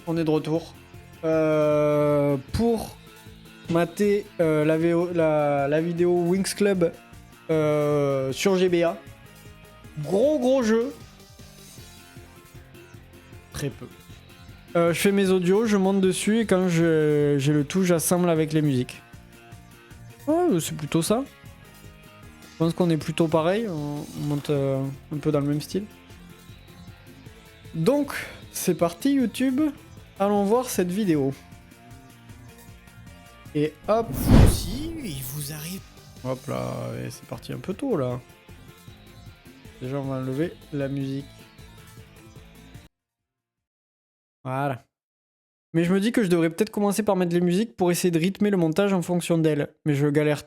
on est de retour pour mater la vidéo Wings Club sur GBA. Gros jeu. Très peu. Je fais mes audios, je monte dessus et quand j'ai le tout, j'assemble avec les musiques. Ouais, c'est plutôt ça. Je pense qu'on est plutôt pareil, on monte un peu dans le même style. Donc, c'est parti YouTube, allons voir cette vidéo. Et hop. Vous aussi, il vous arrive. Hop là, et c'est parti un peu tôt là. Déjà, on va enlever la musique. Voilà. Mais je me dis que je devrais peut-être commencer par mettre les musiques pour essayer de rythmer le montage en fonction d'elles. Mais je galère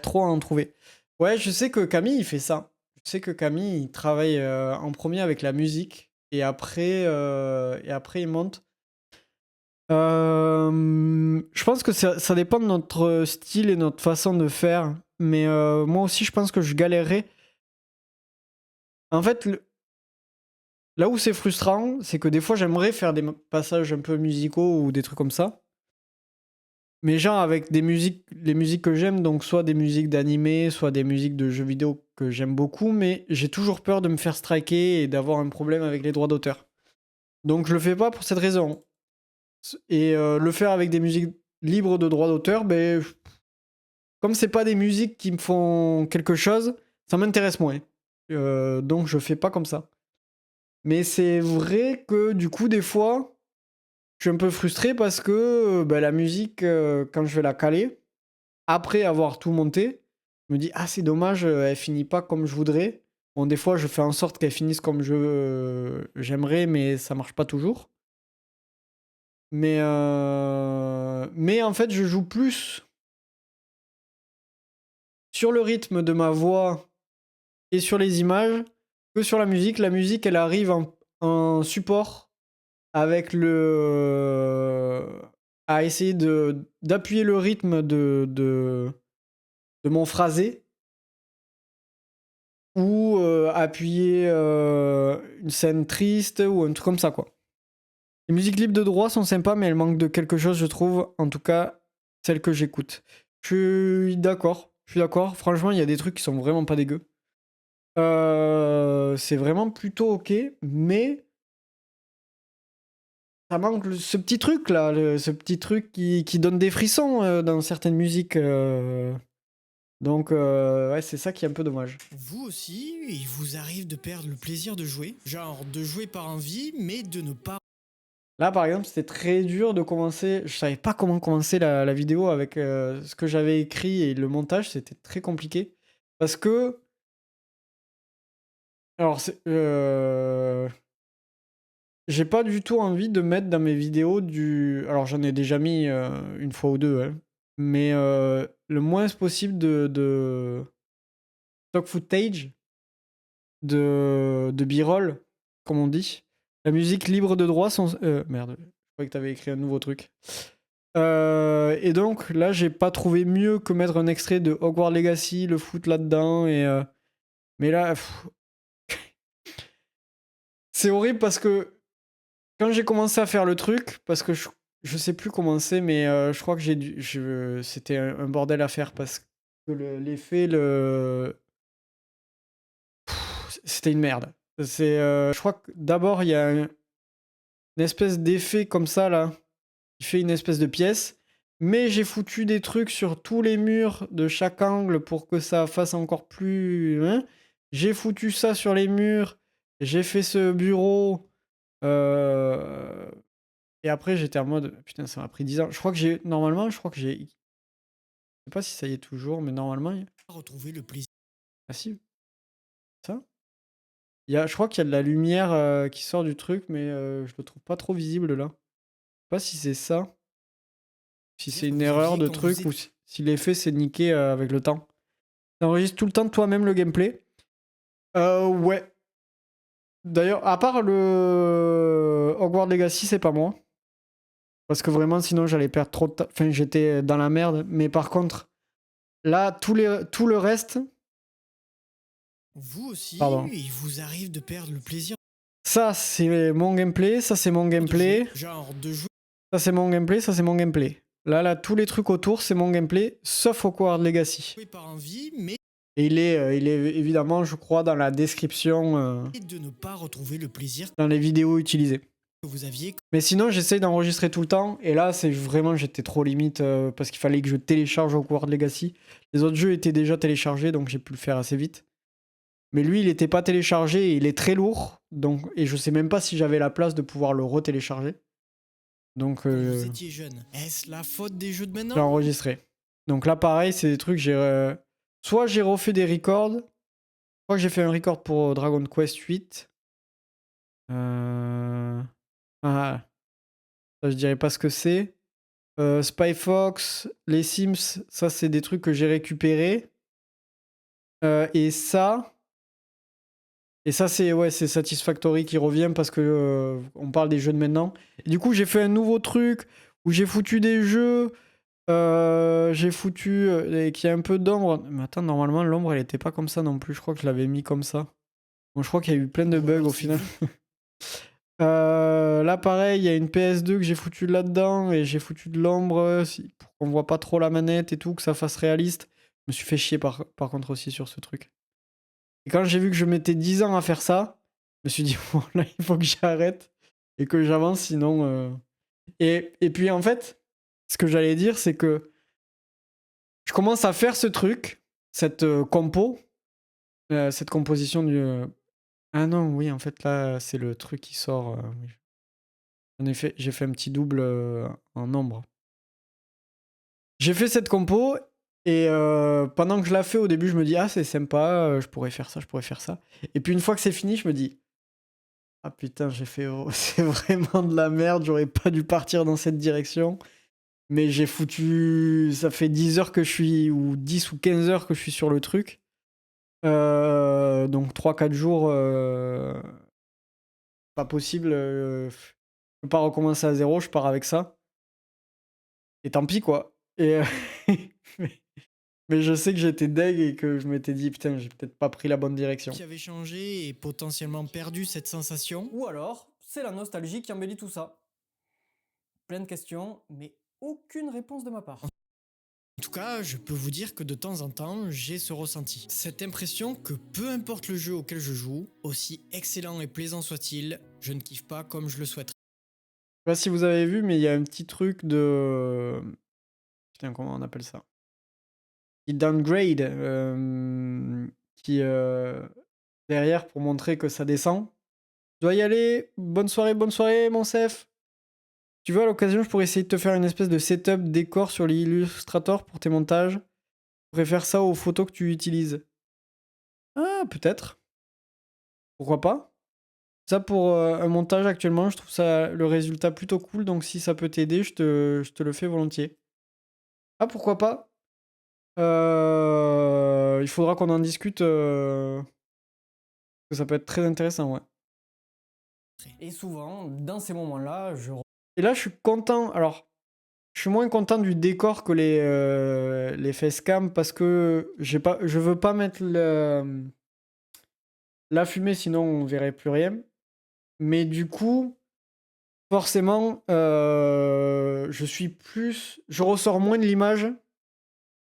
trop à en trouver. Ouais, je sais que Camille, il fait ça. Je sais que Camille, il travaille en premier avec la musique. Et après il monte. Je pense que ça dépend de notre style et notre façon de faire. Mais moi aussi, je pense que je galérerais. En fait, là où c'est frustrant, c'est que des fois, j'aimerais faire des passages un peu musicaux ou des trucs comme ça. Mais genre avec les musiques que j'aime, donc soit des musiques d'animé, soit des musiques de jeux vidéo que j'aime beaucoup, mais j'ai toujours peur de me faire striker et d'avoir un problème avec les droits d'auteur. Donc je le fais pas pour cette raison. Et le faire avec des musiques libres de droits d'auteur, ben, comme c'est pas des musiques qui me font quelque chose, ça m'intéresse moins. Donc je fais pas comme ça. Mais c'est vrai que du coup, des fois, je suis un peu frustré parce que ben, la musique, quand je vais la caler, après avoir tout monté, je me dis ah c'est dommage, elle finit pas comme je voudrais. Bon des fois je fais en sorte qu'elle finisse comme j'aimerais, mais ça marche pas toujours. Mais en fait je joue plus sur le rythme de ma voix et sur les images que sur la musique. La musique elle arrive en support avec à essayer d'appuyer le rythme de mon phrasé. Ou appuyer une scène triste ou un truc comme ça, quoi. Les musiques libres de droit sont sympas, mais elles manquent de quelque chose, je trouve. En tout cas, celles que j'écoute. Je suis d'accord. Franchement, il y a des trucs qui sont vraiment pas dégueux. C'est vraiment plutôt ok, mais ça manque ce petit truc là, ce petit truc qui donne des frissons dans certaines musiques. Donc, ouais, c'est ça qui est un peu dommage. Vous aussi, il vous arrive de perdre le plaisir de jouer. Genre de jouer par envie, mais de ne pas. Là, par exemple, c'était très dur de commencer. Je savais pas comment commencer la vidéo avec ce que j'avais écrit et le montage, c'était très compliqué. Parce que. Alors, j'ai pas du tout envie de mettre dans mes vidéos du. Alors, j'en ai déjà mis une fois ou deux, hein. Mais le moins possible de stock footage, de b-roll, comme on dit. La musique libre de droit sont. Merde, je croyais que t'avais écrit un nouveau truc. Et donc là, j'ai pas trouvé mieux que mettre un extrait de Hogwarts Legacy, le foutre là-dedans. Mais là, c'est horrible parce que quand j'ai commencé à faire le truc, parce que je sais plus comment c'est, mais je crois que c'était un bordel à faire parce que l'effet, c'était une merde. Je crois que d'abord, il y a une espèce d'effet comme ça là, qui fait une espèce de pièce. Mais j'ai foutu des trucs sur tous les murs de chaque angle pour que ça fasse encore plus, hein. J'ai foutu ça sur les murs. J'ai fait ce bureau. Et après, j'étais en mode, putain, ça m'a pris 10 ans. Normalement, je crois que j'ai. Je sais pas si ça y est toujours, mais normalement. Retrouver le plaisir. Ah si, ça. Je crois qu'il y a de la lumière qui sort du truc, mais je le trouve pas trop visible là. Je sais pas si c'est ça. Si c'est une erreur de truc ou si l'effet s'est niqué avec le temps. T'enregistres tout le temps toi-même le gameplay. Ouais. D'ailleurs, à part le Hogwarts Legacy, c'est pas moi. Parce que vraiment, sinon, j'allais perdre trop de temps. Enfin, j'étais dans la merde. Mais par contre, là, tout le reste. Vous aussi, Pardon. il vous arrive de perdre le plaisir. Ça, c'est mon gameplay, ça, c'est mon gameplay. Genre de jouer Ça, c'est mon gameplay, ça, c'est mon gameplay. Là, tous les trucs autour, c'est mon gameplay, sauf Hogwarts Legacy. par envie, mais Et il est évidemment, je crois, dans la description, de ne pas retrouver le plaisir dans les vidéos utilisées. que vous aviez. Mais sinon, j'essaye d'enregistrer tout le temps. Et là, c'est vraiment, j'étais trop limite parce qu'il fallait que je télécharge Hogwarts Legacy. Les autres jeux étaient déjà téléchargés, donc j'ai pu le faire assez vite. Mais lui, il n'était pas téléchargé et il est très lourd. Donc, et je sais même pas si j'avais la place de pouvoir le retélécharger. Donc, Quand vous étiez jeune, est-ce la faute des jeux de j'ai maintenant? enregistré. Donc là, pareil, c'est des trucs, soit j'ai refait des records, soit j'ai fait un record pour Dragon Quest 8. Ah, ça, je dirais pas ce que c'est. Spy Fox, les Sims, ça, c'est des trucs que j'ai récupérés. Et ça, c'est ouais, c'est Satisfactory qui revient parce que on parle des jeux de maintenant. Et du coup, j'ai fait un nouveau truc où j'ai foutu des jeux. J'ai foutu et qui a un peu d'ombre. Mais attends, normalement, l'ombre, elle était pas comme ça non plus. Je crois que je l'avais mis comme ça. Bon, je crois qu'il y a eu plein de bugs au final. Là, pareil, il y a une PS2 que j'ai foutu là-dedans et j'ai foutu de l'ombre pour qu'on voit pas trop la manette et tout, que ça fasse réaliste. Je me suis fait chier par contre aussi sur ce truc. Et quand j'ai vu que je mettais 10 ans à faire ça, je me suis dit, bon, là, il faut que j'arrête et que j'avance, sinon. Et puis, en fait, ce que j'allais dire, c'est que je commence à faire ce truc, cette compo, cette composition du. Ah non, oui, en fait, là, c'est le truc qui sort. Oui. En effet, j'ai fait un petit double en nombre. J'ai fait cette compo et pendant que je la fais, au début, je me dis, ah, c'est sympa, je pourrais faire ça, je pourrais faire ça. Et puis une fois que c'est fini, je me dis, ah putain, j'ai fait. C'est vraiment de la merde, j'aurais pas dû partir dans cette direction. Mais j'ai foutu. Ça fait 10 heures que je suis. Ou 10 ou 15 heures que je suis sur le truc. Donc 3-4 jours. Pas possible. Je peux pas recommencer à zéro, je pars avec ça. Et tant pis, quoi. Et. Mais je sais que j'étais deg et que je m'étais dit, putain, j'ai peut-être pas pris la bonne direction. Qui avait changé et potentiellement perdu cette sensation? Ou alors, c'est la nostalgie qui embellit tout ça. Plein de questions, mais aucune réponse de ma part. En tout cas, je peux vous dire que de temps en temps, j'ai ce ressenti. Cette impression que peu importe le jeu auquel je joue, aussi excellent et plaisant soit-il, je ne kiffe pas comme je le souhaiterais. Je sais pas si vous avez vu, mais il y a un petit truc de. Putain, comment on appelle ça? Qui downgrade, qui derrière pour montrer que ça descend. Je dois y aller. Bonne soirée, mon Sef. Tu veux, à l'occasion, je pourrais essayer de te faire une espèce de setup décor sur l'Illustrator pour tes montages. Je pourrais faire ça aux photos que tu utilises. Ah, peut-être. Pourquoi pas? Ça, pour un montage actuellement, je trouve ça le résultat plutôt cool. Donc, si ça peut t'aider, je te le fais volontiers. Ah, pourquoi pas? Il faudra qu'on en discute. Que ça peut être très intéressant, ouais. Et souvent, dans ces moments-là, Et là, je suis content. Alors, je suis moins content du décor que les facecam parce que je veux pas mettre la fumée, sinon on verrait plus rien. Mais du coup, forcément, je ressors moins de l'image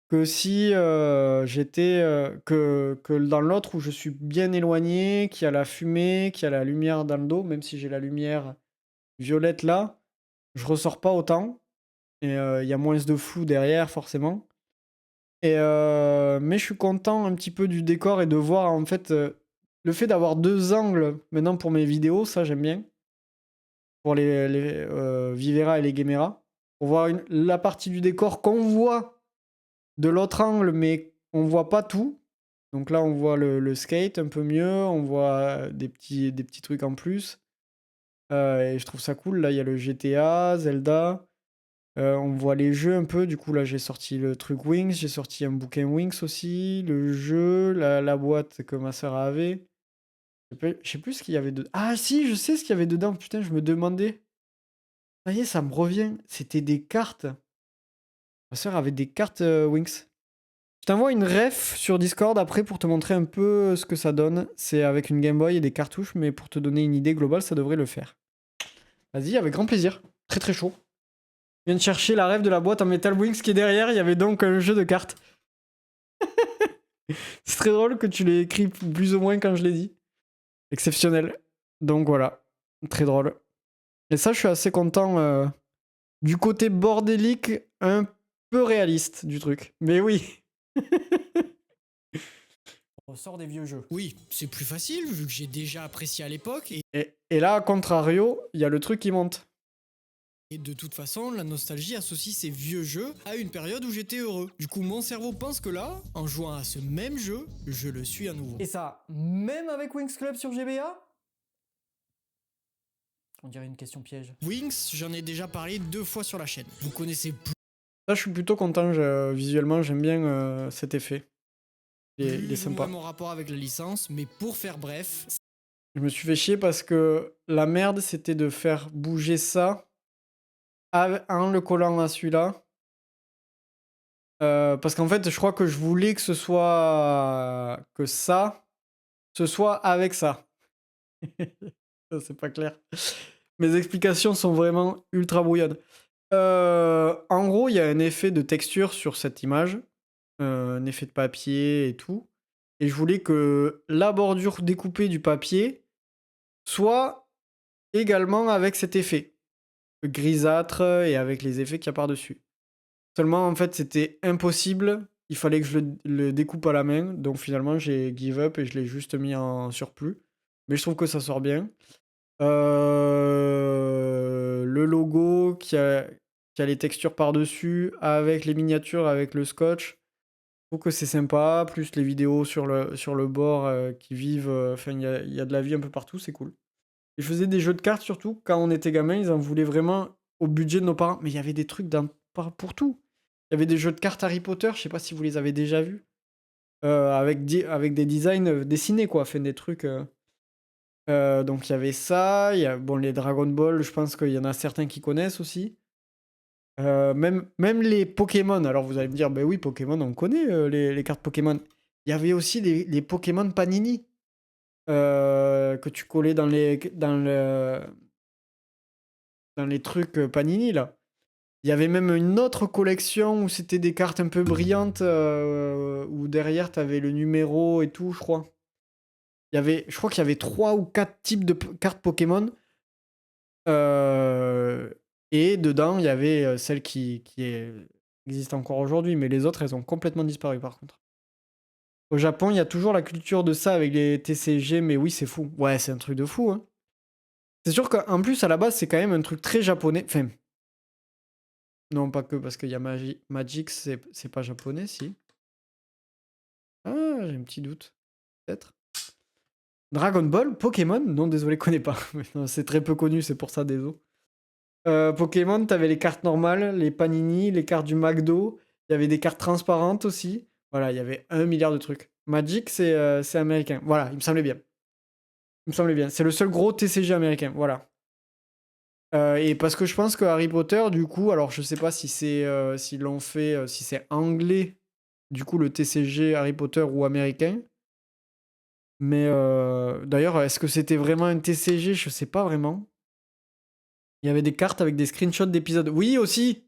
que si j'étais que dans l'autre où je suis bien éloigné, qu'il y a la fumée, qu'il y a la lumière dans le dos, même si j'ai la lumière violette là, je ressors pas autant et il y a moins de flou derrière forcément. Et mais je suis content un petit peu du décor et de voir en fait le fait d'avoir deux angles maintenant pour mes vidéos, ça j'aime bien. Pour les Vivera et les Gamera, pour voir la partie du décor qu'on voit de l'autre angle, mais on voit pas tout. Donc là, on voit le skate un peu mieux, on voit des petits trucs en plus. Et je trouve ça cool. Là, il y a le GTA, Zelda. On voit les jeux un peu. Du coup, là, j'ai sorti le truc Wings, j'ai sorti un bouquin Wings aussi, le jeu, la boîte que ma soeur avait. Je sais plus ce qu'il y avait dedans. Ah si, je sais ce qu'il y avait dedans. Putain, je me demandais. Ça y est, ça me revient. C'était des cartes. Ma soeur avait des cartes Wings. t'envoie une ref sur Discord après pour te montrer un peu ce que ça donne. C'est avec une Game Boy et des cartouches, mais pour te donner une idée globale, ça devrait le faire. Vas-y, avec grand plaisir. Très très chaud. Je viens de chercher la ref de la boîte en Metal Wings qui est derrière. Il y avait donc un jeu de cartes. C'est très drôle que tu l'aies écrit plus ou moins quand je l'ai dit. Exceptionnel. Donc voilà. Très drôle. Et ça, je suis assez content du côté bordélique, un peu réaliste du truc. Mais oui. On sort des vieux jeux. Oui, c'est plus facile vu que j'ai déjà apprécié à l'époque Et là, à contrario, il y a le truc qui monte. et de toute façon, la nostalgie associe ces vieux jeux à une période où j'étais heureux. Du coup, mon cerveau pense que là, en jouant à ce même jeu, je le suis à nouveau. Et ça, même avec Wings Club sur GBA? On dirait une question piège. Wings, j'en ai déjà parlé 2 fois sur la chaîne. Vous connaissez Là, je suis plutôt content. Visuellement, j'aime bien cet effet. Il est plus ou sympa. moins mon rapport avec la licence, mais pour faire bref, Je me suis fait chier parce que la merde, c'était de faire bouger ça en le collant à celui-là. Parce qu'en fait, je crois que je voulais que ce soit... que ça, ce soit avec ça. Ça, c'est pas clair. Mes explications sont vraiment ultra brouillonnes. En gros, il y a un effet de texture sur cette image. Un effet de papier et tout. Et je voulais que la bordure découpée du papier soit également avec cet effet grisâtre et avec les effets qu'il y a par-dessus. Seulement, en fait, c'était impossible. Il fallait que je le découpe à la main. Donc finalement, j'ai give up et je l'ai juste mis en surplus. Mais je trouve que ça sort bien. Le logo qui a les textures par-dessus, avec les miniatures, avec le scotch. Je trouve que c'est sympa. Plus les vidéos sur le bord qui vivent. Enfin, il y a de la vie un peu partout, c'est cool. Ils faisaient des jeux de cartes surtout. Quand on était gamin, ils en voulaient vraiment au budget de nos parents. Mais il y avait des trucs pour tout. Il y avait des jeux de cartes Harry Potter, je sais pas si vous les avez déjà vus. Avec des designs dessinés, quoi. Enfin, des trucs. Donc il y avait ça. Il y a bon, les Dragon Ball, je pense qu'il y en a certains qui connaissent aussi. Même les Pokémon. Alors vous allez me dire, ben oui, Pokémon, on connaît les cartes Pokémon. Il y avait aussi les Pokémon Panini que tu collais dans les trucs Panini là. Il y avait même une autre collection où c'était des cartes un peu brillantes où derrière t'avais le numéro et tout, je crois. Je crois qu'il y avait 3 ou 4 types de cartes Pokémon. Et dedans, il y avait celle existe encore aujourd'hui, mais les autres, elles ont complètement disparu par contre. Au Japon, il y a toujours la culture de ça avec les TCG, mais oui, c'est fou. Ouais, c'est un truc de fou, hein. C'est sûr qu'en plus, à la base, c'est quand même un truc très japonais. Enfin, non, pas que, parce qu'il y a Magic, c'est pas japonais, si. Ah, j'ai un petit doute. Peut-être. Dragon Ball, Pokémon? Non, désolé, connais pas. Non, c'est très peu connu, c'est pour ça, désolé. Pokémon, t'avais les cartes normales, les Panini, les cartes du McDo. Il y avait des cartes transparentes aussi. Voilà, il y avait 1 milliard de trucs. Magic, c'est américain. Voilà, il me semblait bien. Il me semblait bien. C'est le seul gros TCG américain. Voilà. Et parce que je pense que Harry Potter, du coup, alors je sais pas si s'ils l'ont fait, si c'est anglais, du coup, le TCG Harry Potter ou américain. Mais d'ailleurs, est-ce que c'était vraiment un TCG? Je sais pas vraiment. Il y avait des cartes avec des screenshots d'épisodes. Oui, aussi!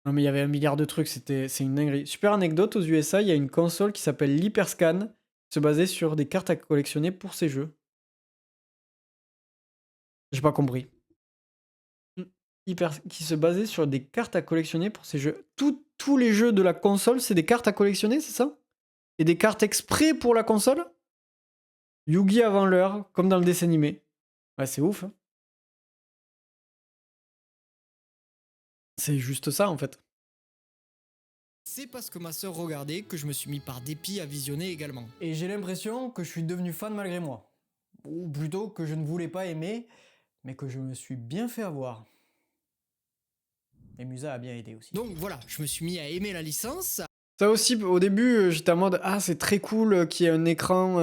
Non, mais il y avait 1 milliard de trucs, c'est une dinguerie. Super anecdote, aux USA, il y a une console qui s'appelle l'Hyperscan, qui se basait sur des cartes à collectionner pour ces jeux. J'ai pas compris. Qui se basait sur des cartes à collectionner pour ces jeux. Tous les jeux de la console, c'est des cartes à collectionner, c'est ça? Et des cartes exprès pour la console? Yugi avant l'heure, comme dans le dessin animé. Ouais, c'est ouf, hein. C'est juste ça, en fait. c'est parce que ma sœur regardait que je me suis mis par dépit à visionner également. Et j'ai l'impression que je suis devenu fan malgré moi. Ou plutôt que je ne voulais pas aimer, mais que je me suis bien fait avoir. Et Musa a bien aidé aussi. Donc voilà, je me suis mis à aimer la licence. Ça aussi, au début, j'étais en mode ah, c'est très cool qu'il y ait un écran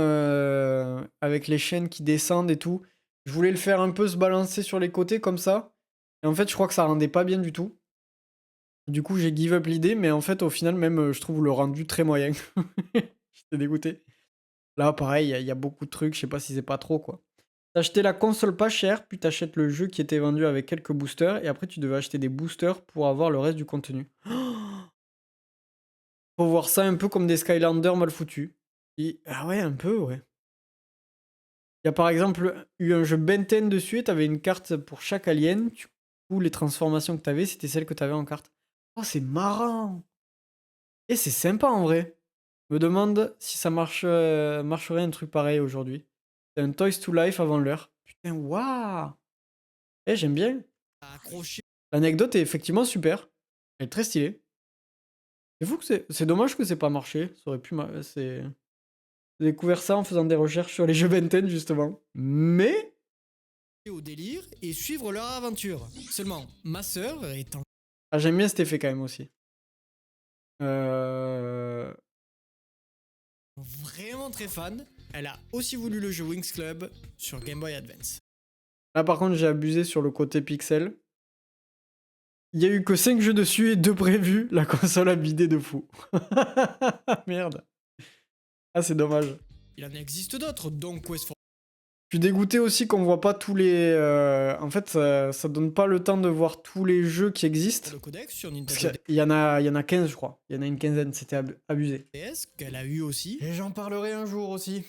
avec les chaînes qui descendent et tout. Je voulais le faire un peu se balancer sur les côtés comme ça. Et en fait, je crois que ça rendait pas bien du tout. Du coup, j'ai give up l'idée, mais en fait, au final, même, je trouve le rendu très moyen. J'étais dégoûté. Là, pareil, il y a beaucoup de trucs, je sais pas si c'est pas trop, quoi. T'as acheté la console pas chère, puis t'achètes le jeu qui était vendu avec quelques boosters, et après tu devais acheter des boosters pour avoir le reste du contenu. Faut voir ça un peu comme des Skylanders mal foutus. Ah ouais, un peu, ouais. Il y a par exemple eu un jeu Ben 10 dessus, et t'avais une carte pour chaque alien. Du coup, les transformations que t'avais, c'était celles que t'avais en carte. Oh, c'est marrant! Et c'est sympa en vrai. Je me demande si ça marcherait un truc pareil aujourd'hui. C'est un Toys to Life avant l'heure. Putain, waouh! Eh, j'aime bien. Accroché. L'anecdote est effectivement super. Elle est très stylée. C'est fou que c'est dommage que c'est pas marché. Ça aurait pu. J'ai découvert ça en faisant des recherches sur les jeux Ben 10 justement. Mais. Au délire et suivre leur aventure. Seulement, ma sœur étant Ah, j'aime bien cet effet quand même aussi. Euh... vraiment très fan, elle a aussi voulu le jeu Wings Club sur Game Boy Advance. Là par contre, j'ai abusé sur le côté pixel. Il y a eu que 5 jeux dessus et 2 prévus. La console a bidé de fou. Merde. Ah, c'est dommage. Il en existe d'autres, dont Quest for Je suis dégoûté aussi qu'on voit pas tous les. En fait, ça donne pas le temps de voir tous les jeux qui existent. le codex sur Parce Nintendo qu'il y en a 15, je crois. Il y en a une quinzaine, c'était abusé. DS qu'elle a eu aussi. Et j'en parlerai un jour aussi.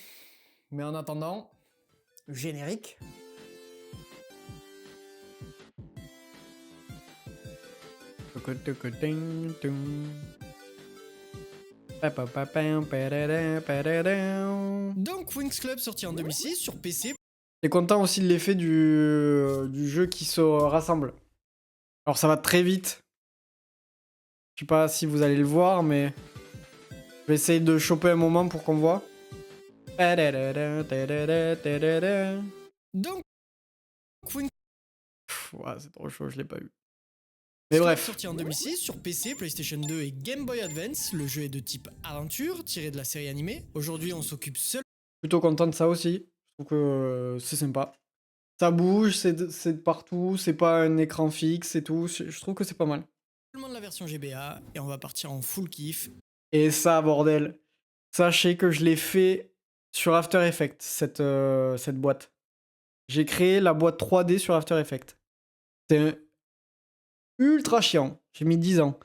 Mais en attendant, générique. Donc Wings Club sorti en 2006 sur PC. T'es content aussi de l'effet du jeu qui se rassemble. Alors ça va très vite. Je sais pas si vous allez le voir, mais je vais essayer de choper un moment pour qu'on voit. Donc Wings Ouais, c'est trop chaud, je l'ai pas eu. Mais bref. sorti en 2006 sur PC, PlayStation 2 et Game Boy Advance. Le jeu est de type aventure, tiré de la série animée. Aujourd'hui, on s'occupe seul Plutôt content de ça aussi. Je trouve que c'est sympa. Ça bouge, c'est de partout, c'est pas un écran fixe et tout. Je trouve que c'est pas mal. seulement de la version GBA et on va partir en full kiff. Et ça, bordel. Sachez que je l'ai fait sur After Effects, cette boîte. J'ai créé la boîte 3D sur After Effects. C'est ultra chiant. J'ai mis 10 ans.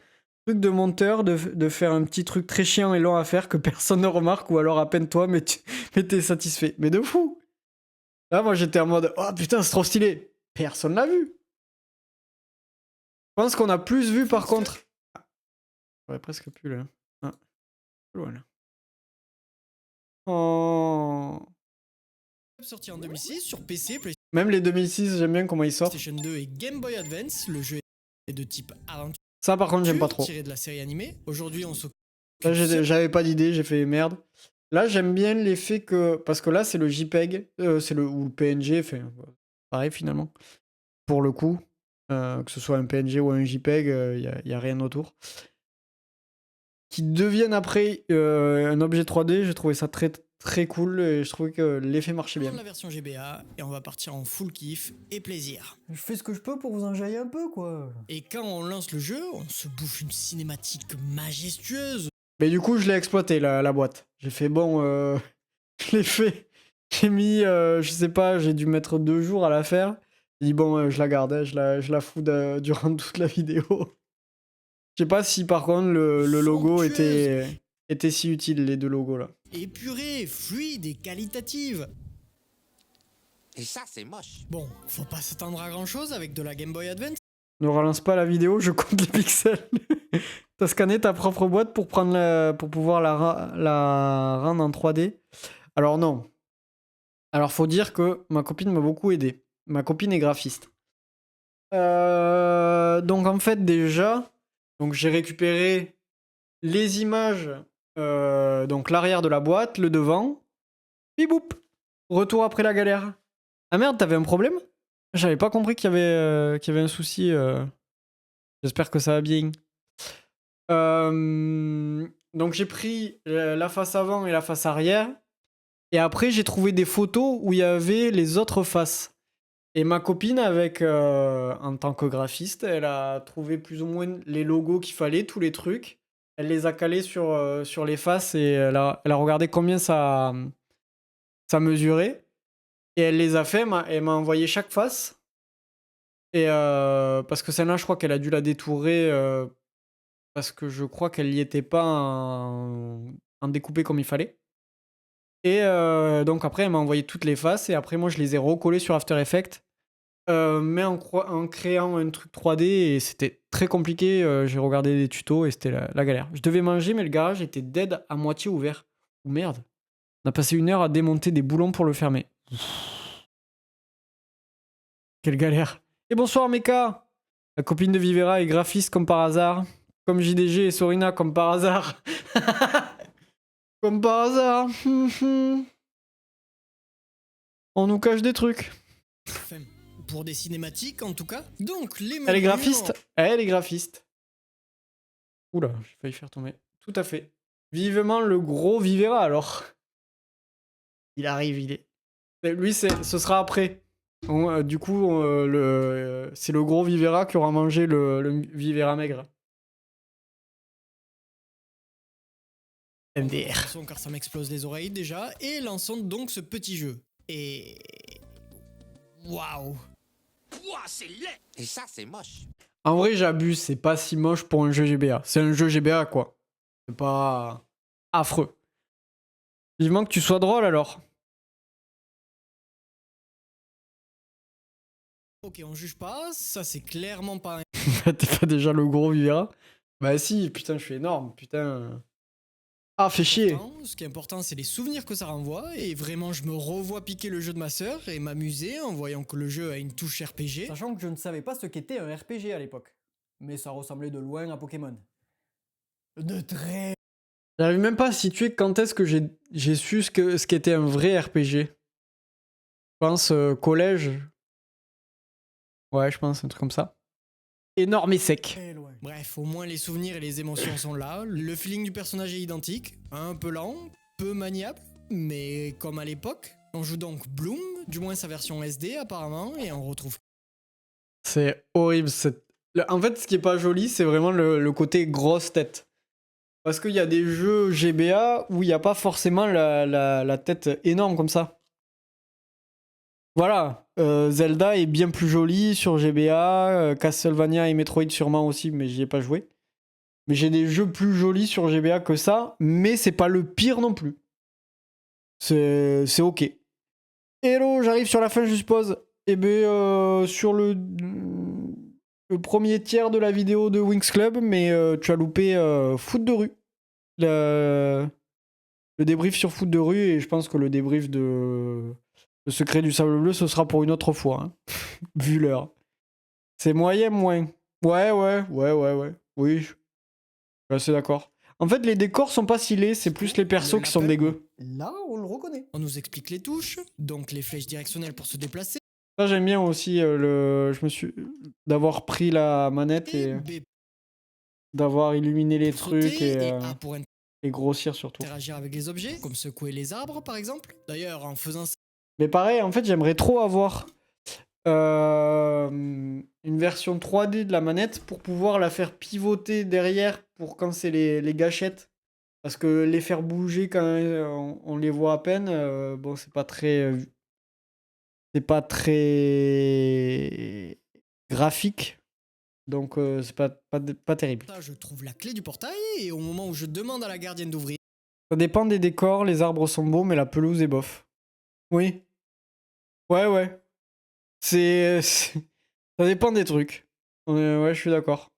Truc de monteur, de faire un petit truc très chiant et long à faire que personne ne remarque, ou alors à peine toi, mais t'es satisfait. Mais de fou! Là, moi, j'étais en mode, oh putain, c'est trop stylé. Personne l'a vu. Je pense qu'on a plus vu par contre. J'aurais presque pu là. Ah, loin là. Oh. Sorti en 2006 sur PC, Même les 2006, j'aime bien comment ils sortent. PlayStation 2 et Game Boy Advance. Le jeu est de type aventure, Ça, par contre, j'aime pas trop. tiré de la série animée. Aujourd'hui, on s'occupe Là, j'avais pas d'idée, j'ai fait merde. Là, j'aime bien l'effet que. Parce que là, c'est le JPEG, ou le PNG, enfin, pareil finalement. Pour le coup, que ce soit un PNG ou un JPEG, y a rien autour. Qui deviennent après un objet 3D, j'ai trouvé ça très très cool et je trouvais que l'effet marchait bien. la version GBA et on va partir en full kiff et plaisir. Je fais ce que je peux pour vous enjailler un peu, quoi. Et quand on lance le jeu, on se bouffe une cinématique majestueuse. Mais du coup, je l'ai exploité, la boîte. J'ai fait, bon, je l'ai fait. J'ai mis, je sais pas, j'ai dû mettre 2 jours à la faire. J'ai dit, bon, je la garde, hein, je la fous durant toute la vidéo. Je sais pas si par contre le logo était si utile, les 2 logos là. Épurée, fluide et qualitative. Et ça, c'est moche. Bon, faut pas s'attendre à grand chose avec de la Game Boy Advance. Ne relance pas la vidéo, je compte les pixels. T'as scanné ta propre boîte pour pouvoir la rendre en 3D. Alors non. Alors faut dire que ma copine m'a beaucoup aidé. Ma copine est graphiste. Donc en fait déjà, donc j'ai récupéré les images, donc l'arrière de la boîte, le devant. Biboup. Retour après la galère. Ah merde, t'avais un problème? J'avais pas compris qu'il y avait un souci. J'espère que ça va bien. Donc j'ai pris la face avant et la face arrière. Et après, j'ai trouvé des photos où il y avait les autres faces. Et ma copine, avec, en tant que graphiste, elle a trouvé plus ou moins les logos qu'il fallait, tous les trucs. Elle les a calés sur les faces et elle a regardé combien ça mesurait. Et elle les a fait, elle m'a envoyé chaque face. Et parce que celle-là, je crois qu'elle a dû la détourer parce que je crois qu'elle n'y était pas en découpé comme il fallait. Et donc après, elle m'a envoyé toutes les faces et après, moi, je les ai recollées sur After Effects. Mais en créant un truc 3D et c'était très compliqué. J'ai regardé des tutos et c'était la galère. Je devais manger, mais le garage était dead à moitié ouvert. Oh merde. On a passé 1 heure à démonter des boulons pour le fermer. Quelle galère. Et bonsoir Meka. La copine de Vivera est graphiste comme par hasard. Comme JDG et Sorina comme par hasard. Comme par hasard. On nous cache des trucs. Enfin, pour des cinématiques en tout cas. Donc les menus. Elle est graphiste. Elle est graphiste. Oula, j'ai failli faire tomber. Tout à fait. Vivement le gros Vivera alors. Il arrive, il est. Lui, ce sera après. Du coup, c'est le gros Vivera qui aura mangé le Vivera maigre. MDR. Son car ça m'explose les oreilles déjà. Et lançons donc ce petit jeu. Et. Waouh! Ouah, c'est laid. Et ça, c'est moche. En vrai, j'abuse, c'est pas si moche pour un jeu GBA. C'est un jeu GBA, quoi. C'est pas affreux. Vivement que tu sois drôle alors. Ok, on juge pas, ça c'est clairement pas un... T'es pas déjà le gros Vivera? Bah si, putain, je suis énorme, putain. Ah, fais chier. Ce qui est important, c'est les souvenirs que ça renvoie, et vraiment, je me revois piquer le jeu de ma sœur et m'amuser en voyant que le jeu a une touche RPG. Sachant que je ne savais pas ce qu'était un RPG à l'époque. Mais ça ressemblait de loin à Pokémon. De très... J'arrive même pas à situer quand est-ce que j'ai su ce qu'était un vrai RPG. Je pense collège. Ouais, je pense un truc comme ça. Énorme et sec. très loin. Bref, au moins les souvenirs et les émotions sont là, le feeling du personnage est identique, un peu lent, peu maniable, mais comme à l'époque. On joue donc Bloom, du moins sa version SD apparemment, et on retrouve... C'est horrible. En fait, ce qui est pas joli, c'est vraiment le côté grosse tête. Parce qu'il y a des jeux GBA où il n'y a pas forcément la tête énorme comme ça. Voilà. Zelda est bien plus joli sur GBA. Castlevania et Metroid sûrement aussi, mais j'y ai pas joué. Mais j'ai des jeux plus jolis sur GBA que ça, mais c'est pas le pire non plus. C'est ok. Hello, j'arrive sur la fin, je suppose. Eh ben, sur le premier tiers de la vidéo de Wings Club, mais tu as loupé foot de rue. Le débrief sur foot de rue, et je pense que le débrief de Le secret du sable bleu, ce sera pour une autre fois, hein. Vu l'heure. C'est moyen, moins. Ouais. Oui, je suis assez d'accord. En fait, les décors sont pas stylés, c'est plus les persos qui sont dégueux. Là, on le reconnaît. On nous explique les touches, donc les flèches directionnelles pour se déplacer, Ça, j'aime bien aussi d'avoir pris la manette et et B d'avoir illuminé les pour trucs sauter, et et A pour grossir surtout. interagir avec les objets, comme secouer les arbres par exemple. D'ailleurs, en faisant ça, Mais pareil, en fait, j'aimerais trop avoir une version 3D de la manette pour pouvoir la faire pivoter derrière pour quand c'est les gâchettes. Parce que les faire bouger quand on les voit à peine, bon, c'est pas très graphique. Donc, c'est pas terrible. je trouve la clé du portail, et au moment où je demande à la gardienne d'ouvrir, Ça dépend des décors, les arbres sont beaux, mais la pelouse est bof. Oui. Ouais. Ça dépend des trucs. Ouais, je suis d'accord.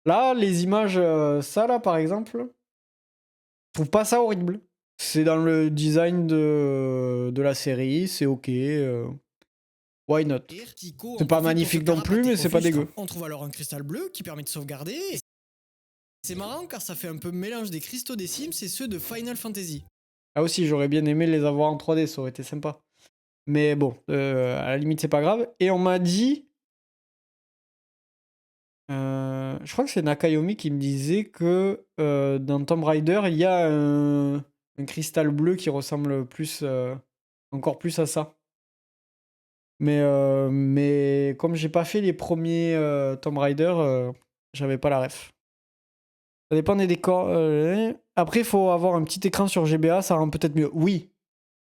Là, les images, ça là par exemple, je trouve pas ça horrible. C'est dans le design de la série, c'est ok. Why not? Tico en C'est pas profite magnifique pour se non plus, mais c'est pas offusquer. dégueu. On trouve alors un cristal bleu qui permet de sauvegarder. Et c'est marrant car ça fait un peu mélange des cristaux des Sims et ceux de Final Fantasy. Ah aussi, j'aurais bien aimé les avoir en 3D, ça aurait été sympa. Mais bon, à la limite, c'est pas grave. Et on m'a dit... je crois que c'est Nakayomi qui me disait que dans Tomb Raider, il y a un cristal bleu qui ressemble plus, encore plus à ça. Mais comme j'ai pas fait les premiers Tomb Raider, j'avais pas la ref. Ça dépend des décors. Après, il faut avoir un petit écran sur GBA, ça rend peut-être mieux. Oui,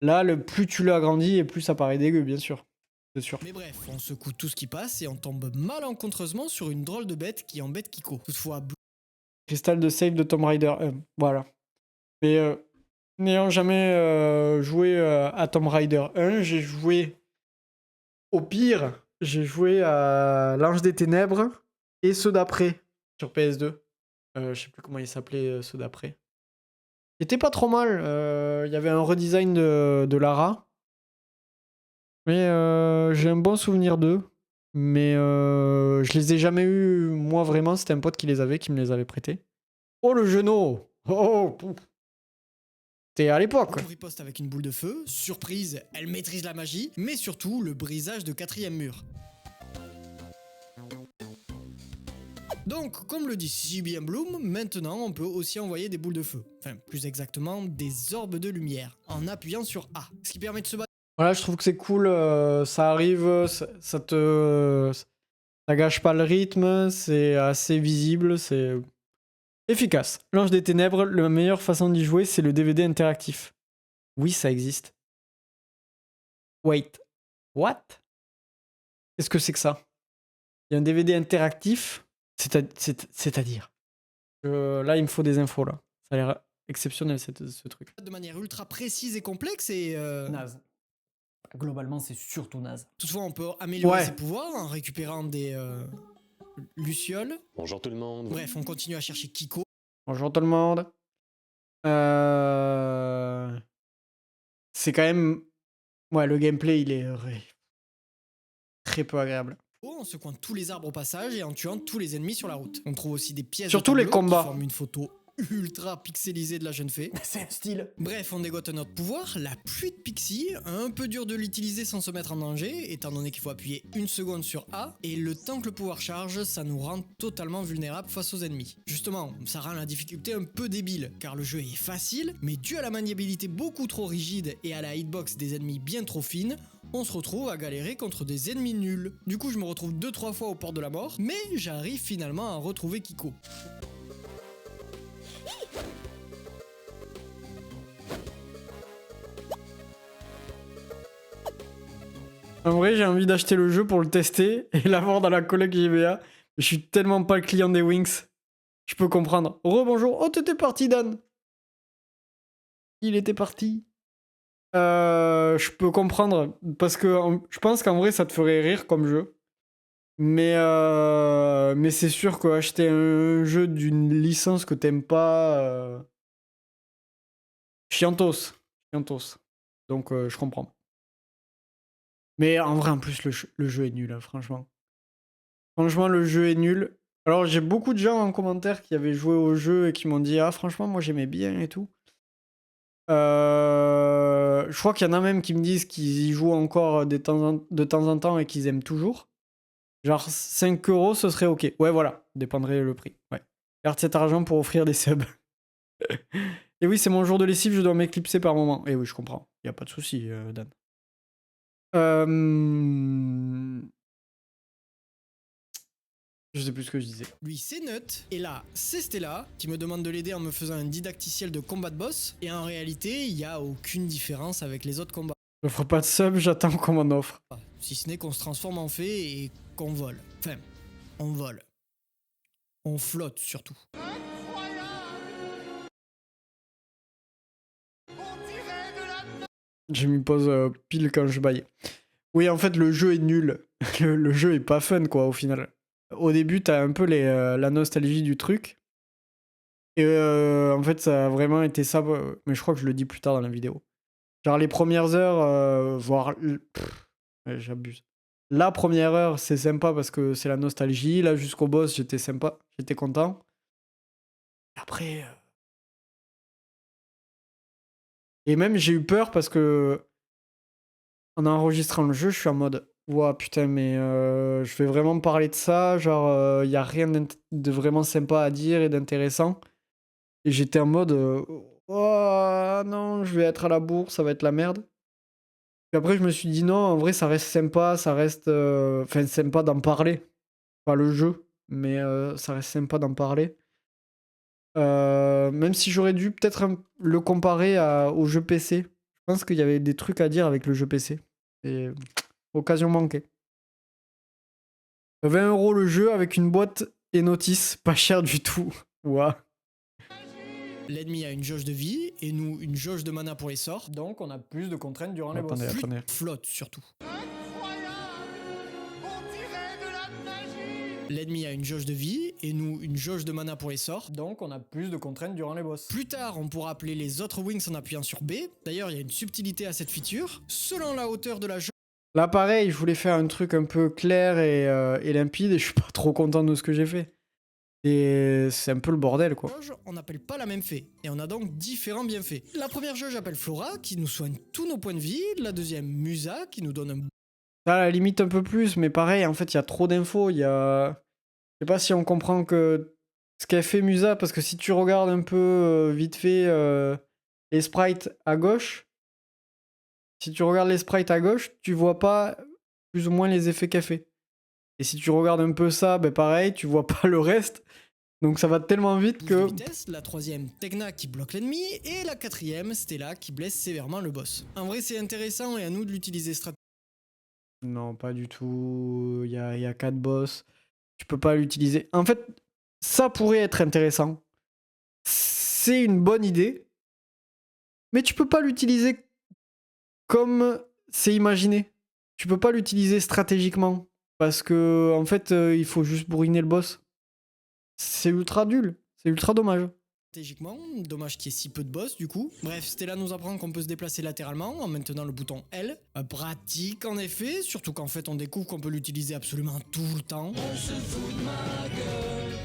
là, plus tu l'agrandis et plus ça paraît dégueu, bien sûr. C'est sûr. Mais bref, on secoue tout ce qui passe et on tombe malencontreusement sur une drôle de bête qui embête Kiko. Toutefois, Cristal de save de Tomb Raider. Voilà. Mais n'ayant jamais joué à Tomb Raider 1, j'ai joué au pire, j'ai joué à l'Ange des Ténèbres et ceux d'après sur PS2. Je sais plus comment ils s'appelaient ceux d'après. C'était pas trop mal. Il y avait un redesign de Lara. Mais j'ai un bon souvenir d'eux. Mais je les ai jamais eus, moi vraiment. C'était un pote qui me les avait prêtés. Oh le genou. Oh, c'était à l'époque. on riposte avec une boule de feu. Surprise, elle maîtrise la magie, mais surtout le brisage de 4e mur. Donc, comme le dit si bien Bloom, maintenant on peut aussi envoyer des boules de feu. Enfin, plus exactement, des orbes de lumière, en appuyant sur A. Ce qui permet de se battre. Voilà, je trouve que c'est cool. Ça arrive, ça gâche pas le rythme. C'est assez visible, c'est efficace. L'Ange des Ténèbres, la meilleure façon d'y jouer, c'est le DVD interactif. Oui, ça existe. Wait. What? Qu'est-ce que c'est que ça? Il y a un DVD interactif, c'est-à-dire. Là, il me faut des infos, là. Ça a l'air exceptionnel, ce truc. De manière ultra précise et complexe et... Naze. Globalement, c'est surtout naze. Toutefois, on peut améliorer Ouais. ses pouvoirs en récupérant des lucioles. Bonjour tout le monde. Bref, on continue à chercher Kiko. Bonjour tout le monde. C'est quand même... Ouais, le gameplay, il est très peu agréable. En secouant tous les arbres au passage et en tuant tous les ennemis sur la route. On trouve aussi des pièces Surtout de les tableau combats. qui forment une photo ultra pixelisée de la jeune fée. C'est un style. Bref, on dégote un autre pouvoir, la pluie de pixie, un peu dur de l'utiliser sans se mettre en danger, étant donné qu'il faut appuyer 1 seconde sur A, et le temps que le pouvoir charge, ça nous rend totalement vulnérables face aux ennemis. Justement, ça rend la difficulté un peu débile, car le jeu est facile, mais dû à la maniabilité beaucoup trop rigide et à la hitbox des ennemis bien trop fine, on se retrouve à galérer contre des ennemis nuls. Du coup, je me retrouve 2-3 fois au port de la mort, mais j'arrive finalement à retrouver Kiko. En vrai, j'ai envie d'acheter le jeu pour le tester et l'avoir dans la collègue GBA. Je suis tellement pas le client des Wings. Je peux comprendre. Rebonjour. Oh, t'étais parti, Dan. Il était parti. Je peux comprendre. Parce que je pense qu'en vrai, ça te ferait rire comme jeu. Mais c'est sûr qu'acheter un jeu d'une licence que t'aimes pas... Chiantos. Chiantos. Donc, je comprends. Mais en vrai, en plus, le jeu est nul, hein, franchement. Franchement, le jeu est nul. Alors, j'ai beaucoup de gens en commentaire qui avaient joué au jeu et qui m'ont dit « Ah, franchement, moi, j'aimais bien et tout. » Je crois qu'il y en a même qui me disent qu'ils y jouent encore de temps en temps et qu'ils aiment toujours. Genre, 5 euros, ce serait OK. Ouais, voilà, dépendrait le prix. Ouais. Garde cet argent pour offrir des subs. Et oui, c'est mon jour de lessive, je dois m'éclipser par moment. Et oui, je comprends. Il n'y a pas de souci, Dan. Je sais plus ce que je disais. Lui, c'est Nut, et là, c'est Stella, qui me demande de l'aider en me faisant un didacticiel de combat de boss, et en réalité, il n'y a aucune différence avec les autres combats. Je ferai pas de sub, j'attends qu'on m'en offre. Si ce n'est qu'on se transforme en fée et qu'on vole. Enfin, on vole. On flotte surtout. J'ai mis pause pile quand je baillais. Oui, en fait, le jeu est nul. Le jeu est pas fun, quoi, au final. Au début, t'as un peu la nostalgie du truc. Et en fait, ça a vraiment été ça. Mais je crois que je le dis plus tard dans la vidéo. Genre, les premières heures, voire... ouais, j'abuse. La première heure, c'est sympa parce que c'est la nostalgie. Là, jusqu'au boss, j'étais sympa. J'étais content. Après... Et même, j'ai eu peur parce que... En enregistrant le jeu, je suis en mode... Ouah, putain, mais je vais vraiment parler de ça. Genre, y a rien de vraiment sympa à dire et d'intéressant. Et j'étais en mode... oh non, je vais être à la bourre, ça va être la merde. Puis après, je me suis dit non, en vrai, ça reste sympa, ça reste. Enfin, sympa d'en parler. Pas le jeu, mais ça reste sympa d'en parler. Même si j'aurais dû peut-être le comparer au jeu PC. Je pense qu'il y avait des trucs à dire avec le jeu PC. Et occasion manquée. 20 € le jeu avec une boîte et notice, pas cher du tout. Ouah. L'ennemi a une jauge de vie et nous une jauge de mana pour les sorts. Donc on a plus de contraintes durant les boss. Attendez, Plus attendez. flotte surtout. L'ennemi a une jauge de vie et nous une jauge de mana pour les sorts. Donc on a plus de contraintes durant les boss. Plus tard, on pourra appeler les autres wings en appuyant sur B. D'ailleurs, il y a une subtilité à cette feature. Selon la hauteur de la jauge, Là, pareil, je voulais faire un truc un peu clair et limpide et je suis pas trop content de ce que j'ai fait. Et c'est un peu le bordel, quoi. on n'appelle pas la même fée. Et on a donc différents bienfaits. La première jauge appelle Flora, qui nous soigne tous nos points de vie. La deuxième, Musa, qui nous donne un... Ça, à la limite, un peu plus, mais pareil, en fait, il y a trop d'infos. Il y a... Je sais pas si on comprend que ce qu'elle fait Musa, parce que si tu regardes un peu vite fait les sprites à gauche, si tu regardes les sprites à gauche, tu vois pas plus ou moins les effets qu'elle fait. Et si tu regardes un peu ça, ben pareil, tu vois pas le reste. Donc ça va tellement vite de que... vitesse, la troisième, Tegna qui bloque l'ennemi, et la quatrième, Stella qui blesse sévèrement le boss. En vrai, c'est intéressant et à nous de l'utiliser stratégiquement. Non, pas du tout. Il y a 4 boss. Tu peux pas l'utiliser. En fait, ça pourrait être intéressant. C'est une bonne idée. Mais tu peux pas l'utiliser comme c'est imaginé. Tu peux pas l'utiliser stratégiquement. Parce que, en fait, il faut juste bourriner le boss. C'est ultra nul. C'est ultra dommage. Dommage qu'il y ait si peu de boss du coup. Bref, Stella nous apprend qu'on peut se déplacer latéralement en maintenant le bouton L. Pratique en effet, surtout qu'en fait on découvre qu'on peut l'utiliser absolument tout le temps.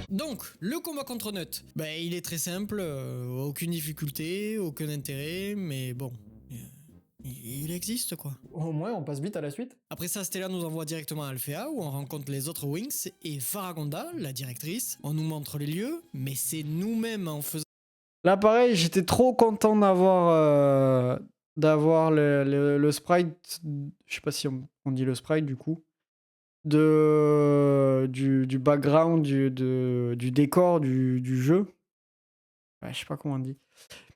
Donc, le combat contre Nut, ben, il est très simple, aucune difficulté, aucun intérêt, mais bon, il existe quoi. Au moins on passe vite à la suite. Après ça, Stella nous envoie directement à Alphéa où on rencontre les autres Wings et Faragonda, la directrice. On nous montre les lieux, mais c'est nous-mêmes en faisant... Là, pareil, j'étais trop content d'avoir le sprite. Je sais pas si on dit le sprite du coup. Du background, du décor du jeu. Ouais, je sais pas comment on dit.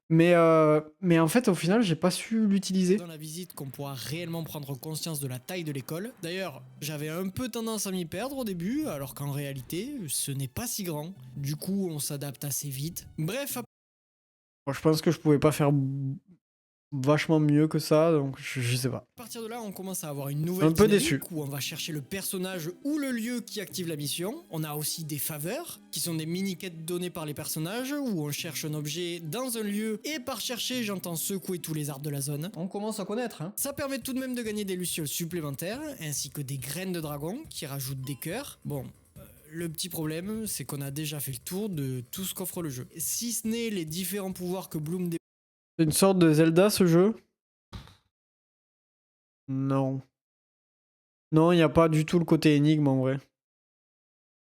Mais en fait, au final, j'ai pas su l'utiliser. Dans la visite qu'on pourra réellement prendre conscience de la taille de l'école. D'ailleurs, j'avais un peu tendance à m'y perdre au début, alors qu'en réalité, ce n'est pas si grand. Du coup, on s'adapte assez vite. Bref, Bon, je pense que je pouvais pas faire vachement mieux que ça, donc je sais pas. à partir de là, on commence à avoir une nouvelle Un peu dynamique déçu. où on va chercher le personnage ou le lieu qui active la mission. On a aussi des faveurs, qui sont des mini-quêtes données par les personnages, où on cherche un objet dans un lieu, et par chercher, j'entends secouer tous les arbres de la zone. On commence à connaître, hein. Ça permet tout de même de gagner des lucioles supplémentaires, ainsi que des graines de dragon, qui rajoutent des cœurs. Bon... Le petit problème, c'est qu'on a déjà fait le tour de tout ce qu'offre le jeu. Si ce n'est les différents pouvoirs que Bloom C'est une sorte de Zelda, ce jeu? Non. Non, il n'y a pas du tout le côté énigme, en vrai.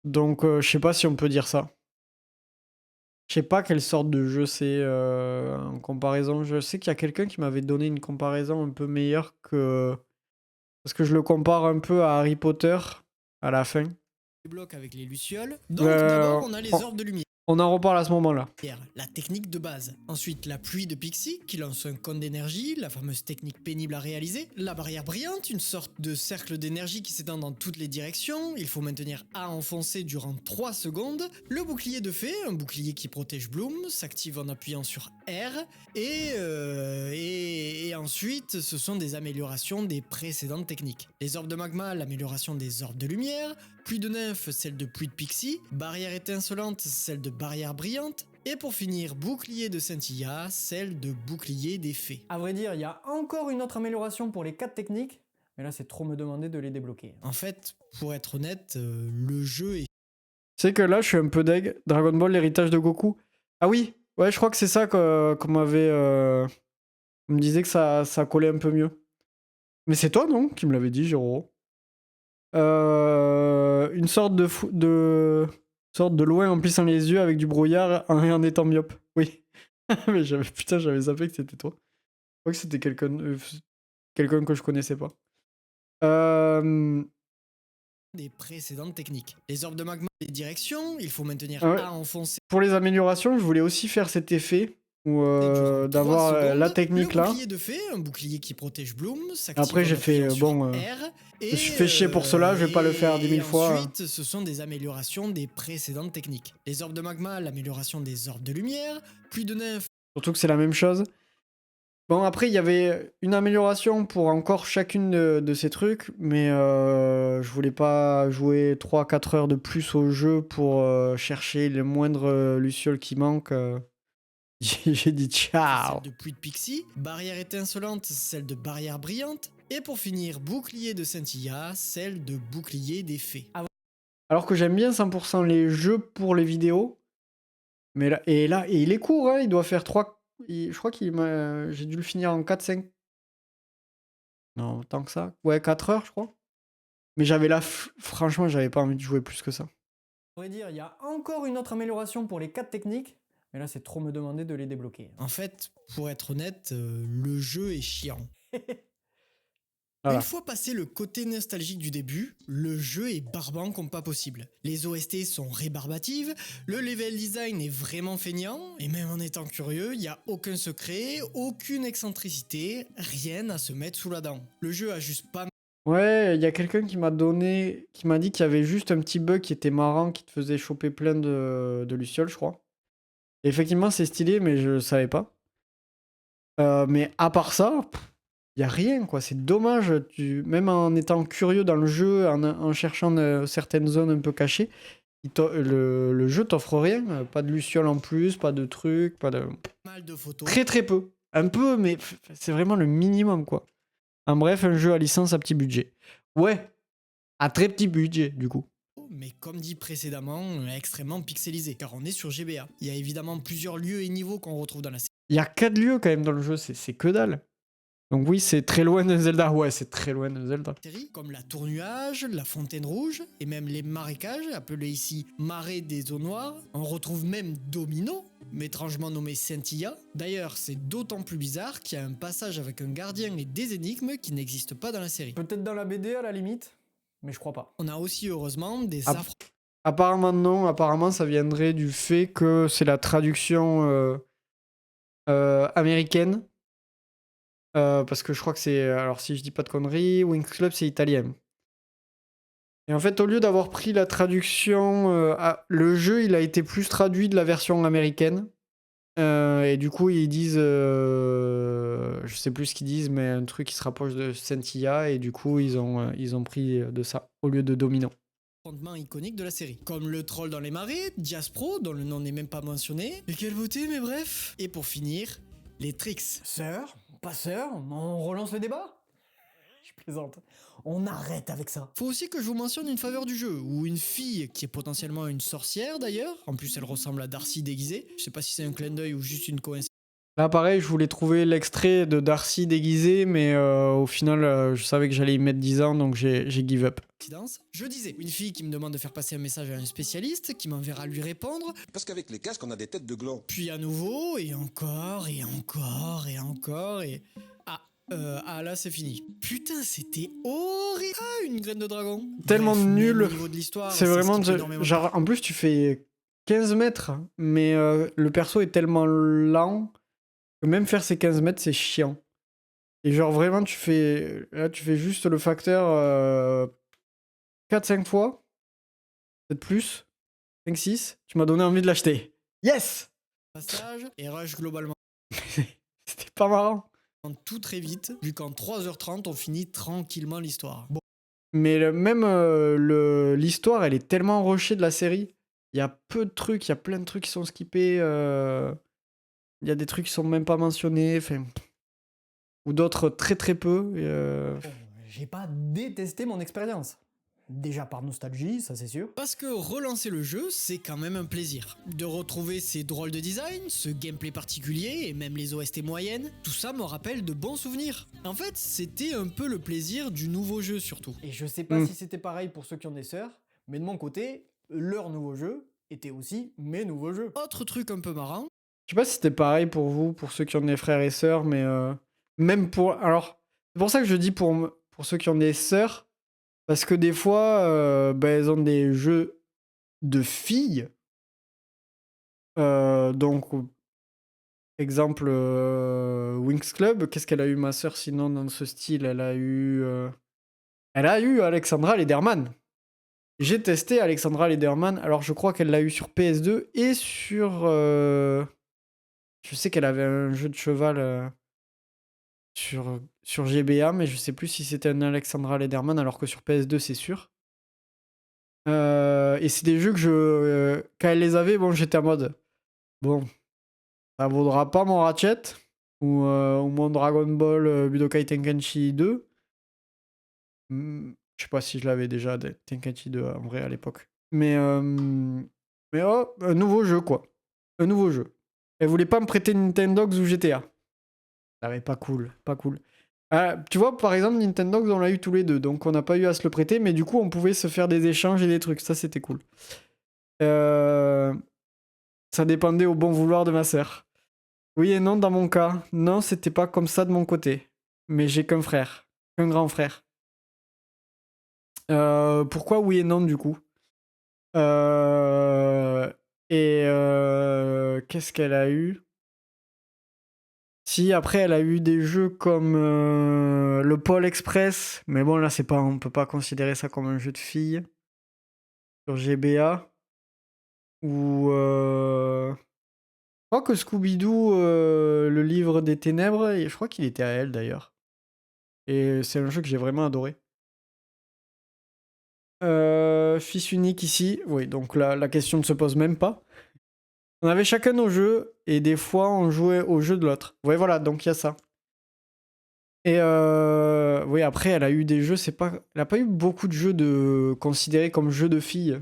Donc, je sais pas si on peut dire ça. Je sais pas quelle sorte de jeu c'est en comparaison. Je sais qu'il y a quelqu'un qui m'avait donné une comparaison un peu meilleure que... Parce que je le compare un peu à Harry Potter, à la fin. débloque avec les lucioles. Donc d'abord, on a les orbes de lumière. On en reparle à ce moment-là. La technique de base. Ensuite, la pluie de Pixie qui lance un cône d'énergie, la fameuse technique pénible à réaliser. La barrière brillante, une sorte de cercle d'énergie qui s'étend dans toutes les directions. Il faut maintenir A enfoncé durant 3 secondes. Le bouclier de fée, un bouclier qui protège Bloom, s'active en appuyant sur R. Et ensuite, ce sont des améliorations des précédentes techniques. Les orbes de magma, l'amélioration des orbes de lumière. Pluie de nymphes, celle de pluie de Pixie. Barrière étincelante, celle de barrière brillante. Et pour finir, bouclier de Scintilla, celle de bouclier des fées. À vrai dire, il y a encore une autre amélioration pour les 4 techniques, mais là c'est trop me demander de les débloquer. En fait, pour être honnête, le jeu est... C'est que là, je suis un peu deg. Dragon Ball, l'héritage de Goku. Ah oui, ouais, je crois que c'est ça qu'on m'avait... On me disait que ça collait un peu mieux. Mais c'est toi, non, qui me l'avait dit, Jérôme. Une sorte sorte de loin en plissant les yeux avec du brouillard en étant myope. Oui. Mais j'avais zappé que c'était toi. Je crois que c'était quelqu'un... quelqu'un que je connaissais pas. Euh, des précédentes techniques. Les orbes de magma, les directions, il faut maintenir Ouais. A enfoncé Pour les améliorations, je voulais aussi faire cet effet où, durant 3 d'avoir secondes. la technique le là. bouclier de fée, un bouclier qui protège Bloom, s'active Après, en j'ai fait, appuyant sur bon, R. je me suis fait chier pour cela, je vais pas le faire 10 000 fois. Ensuite, ce sont des améliorations des précédentes techniques. Les orbes de magma, l'amélioration des orbes de lumière, plus de nymphes. Surtout que c'est la même chose. Bon, après, il y avait une amélioration pour encore chacune de ces trucs, mais je voulais pas jouer 3-4 heures de plus au jeu pour chercher les moindres lucioles qui manquent. J'ai dit ciao. Celle de pluie de pixie, barrière étincelante, celle de barrière brillante, et pour finir, bouclier de scintilla, celle de bouclier des fées. Alors que j'aime bien 100% les jeux pour les vidéos, mais là, et il est court, hein, il doit faire 3. Je crois j'ai dû le finir en 4-5. Non, tant que ça. Ouais, 4 heures, je crois. Mais franchement, j'avais pas envie de jouer plus que ça. On pourrait dire, il y a encore une autre amélioration pour les 4 techniques, mais là c'est trop me demander de les débloquer. En fait, pour être honnête, le jeu est chiant. Voilà. Une fois passé le côté nostalgique du début, le jeu est barbant comme pas possible. Les OST sont rébarbatives, le level design est vraiment feignant, et même en étant curieux, il n'y a aucun secret, aucune excentricité, rien à se mettre sous la dent. Le jeu a juste pas Ouais, il y a quelqu'un qui m'a dit qu'il y avait juste un petit bug qui était marrant, qui te faisait choper plein de lucioles, je crois. Et effectivement, c'est stylé, mais je savais pas. Mais à part ça, il y a rien, quoi. C'est dommage. Même en étant curieux dans le jeu, en cherchant certaines zones un peu cachées, le jeu t'offre rien. Pas de lucioles en plus, pas de trucs, pas de... mal de photos. Très très peu. Un peu, mais c'est vraiment le minimum, quoi. En bref, un jeu à licence à petit budget. Ouais, à très petit budget, du coup. Mais comme dit précédemment, extrêmement pixelisé, car on est sur GBA. Il y a évidemment plusieurs lieux et niveaux qu'on retrouve dans la Il y a 4 lieux quand même dans le jeu, c'est que dalle. Donc oui, c'est très loin de Zelda. Ouais, c'est très loin de Zelda. série, comme la Tour Nuage, la Fontaine Rouge, et même les marécages, appelés ici Marais des eaux noires. On retrouve même Domino, mais étrangement nommé Scintilla. D'ailleurs, c'est d'autant plus bizarre qu'il y a un passage avec un gardien et des énigmes qui n'existent pas dans la série. Peut-être dans la BD à la limite, mais je crois pas. On a aussi heureusement des Ah. Apparemment non, apparemment ça viendrait du fait que c'est la traduction américaine. Parce que je crois que c'est... Alors si je dis pas de conneries, Winx Club c'est italien. Et en fait, au lieu d'avoir pris la traduction... le jeu, il a été plus traduit de la version américaine. Et du coup, ils disent... je sais plus ce qu'ils disent, mais un truc qui se rapproche de Scintilla. Et du coup, ils ont pris de ça, au lieu de Domino. affrontements iconiques de la série, comme le troll dans les marais, Diaspro, dont le nom n'est même pas mentionné. Mais quelle beauté, mais bref. Et pour finir, les tricks. Sœur? Pas sœur? On relance le débat? Je plaisante. On arrête avec ça. Faut aussi que je vous mentionne une faveur du jeu, ou une fille qui est potentiellement une sorcière d'ailleurs. En plus, elle ressemble à Darcy déguisée. Je sais pas si c'est un clin d'œil ou juste une coïncidence. Là, pareil, je voulais trouver l'extrait de Darcy déguisé, mais au final, je savais que j'allais y mettre 10 ans, donc j'ai give up. Je disais, une fille qui me demande de faire passer un message à un spécialiste, qui m'enverra lui répondre. Parce qu'avec les casques, on a des têtes de gland. Puis à nouveau, et encore, et encore, et encore, et... Ah là c'est fini. Putain, c'était horrible. Ah, une graine de dragon. Tellement Bref, même nul. au niveau de l'histoire, C'est vraiment... skippé énormément. Genre, en plus, tu fais 15 mètres, mais le perso est tellement lent que même faire ces 15 mètres, c'est chiant. Et genre, vraiment, tu fais juste le facteur 4-5 fois, peut-être plus, 5-6. Tu m'as donné envie de l'acheter. Yes! Passage et rush globalement C'était pas marrant. tout très vite, vu qu'en 3h30 on finit tranquillement l'histoire. Bon, Mais même l'histoire, elle est tellement rushée de la série. Il y a peu de trucs, il y a plein de trucs qui sont skippés. Il y a des trucs qui sont même pas mentionnés. Ou d'autres très très peu. J'ai pas détesté mon expérience. Déjà par nostalgie, ça c'est sûr. parce que relancer le jeu, c'est quand même un plaisir. De retrouver ces drôles de design, ce gameplay particulier et même les OST moyennes, tout ça me rappelle de bons souvenirs. En fait, c'était un peu le plaisir du nouveau jeu surtout. Et je sais pas si c'était pareil pour ceux qui ont des sœurs, mais de mon côté, leur nouveau jeu était aussi mes nouveaux jeux. Autre truc un peu marrant, Je sais pas si c'était pareil pour vous, pour ceux qui ont des frères et sœurs, mais même pour. Alors, C'est pour ça que je dis pour ceux qui ont des sœurs, parce que des fois, elles ont des jeux de filles. Donc, exemple, Winx Club, qu'est-ce qu'elle a eu ma sœur sinon dans ce style? Elle a eu Alexandra Lederman. J'ai testé Alexandra Lederman, alors je crois qu'elle l'a eu sur PS2 et sur... je sais qu'elle avait un jeu de cheval sur GBA, mais je sais plus si c'était un Alexandra Lederman, alors que sur PS2 c'est sûr. Et c'est des jeux que quand elle les avait, bon, j'étais en mode... Bon, ça vaudra pas mon Ratchet ou mon Dragon Ball Budokai Tenkaichi 2. Je sais pas si je l'avais déjà, Tenkaichi 2 en vrai à l'époque. Mais oh, un nouveau jeu quoi. Un nouveau jeu. Elle voulait pas me prêter Nintendogs ou GTA. Ah ouais, pas cool, pas cool. Tu vois, par exemple, Nintendogs, on l'a eu tous les deux, donc on n'a pas eu à se le prêter, mais du coup, on pouvait se faire des échanges et des trucs. Ça, c'était cool. Ça dépendait au bon vouloir de ma sœur. Oui et non dans mon cas. Non, c'était pas comme ça de mon côté. Mais j'ai qu'un frère. Qu'un grand frère. Pourquoi oui et non du coup? Qu'est-ce qu'elle a eu? Si, après elle a eu des jeux comme le Pôle Express. Mais bon là c'est pas, on peut pas considérer ça comme un jeu de filles. Sur GBA. Ou... Je crois que Scooby-Doo, le livre des ténèbres, et je crois qu'il était à elle d'ailleurs. Et c'est un jeu que j'ai vraiment adoré. Fils unique ici, oui, donc la question ne se pose même pas. On avait chacun nos jeux, et des fois on jouait au jeu de l'autre. Ouais, voilà, donc il y a ça. Et oui, après, elle a eu des jeux, elle a pas eu beaucoup de jeux considérés comme jeux de filles.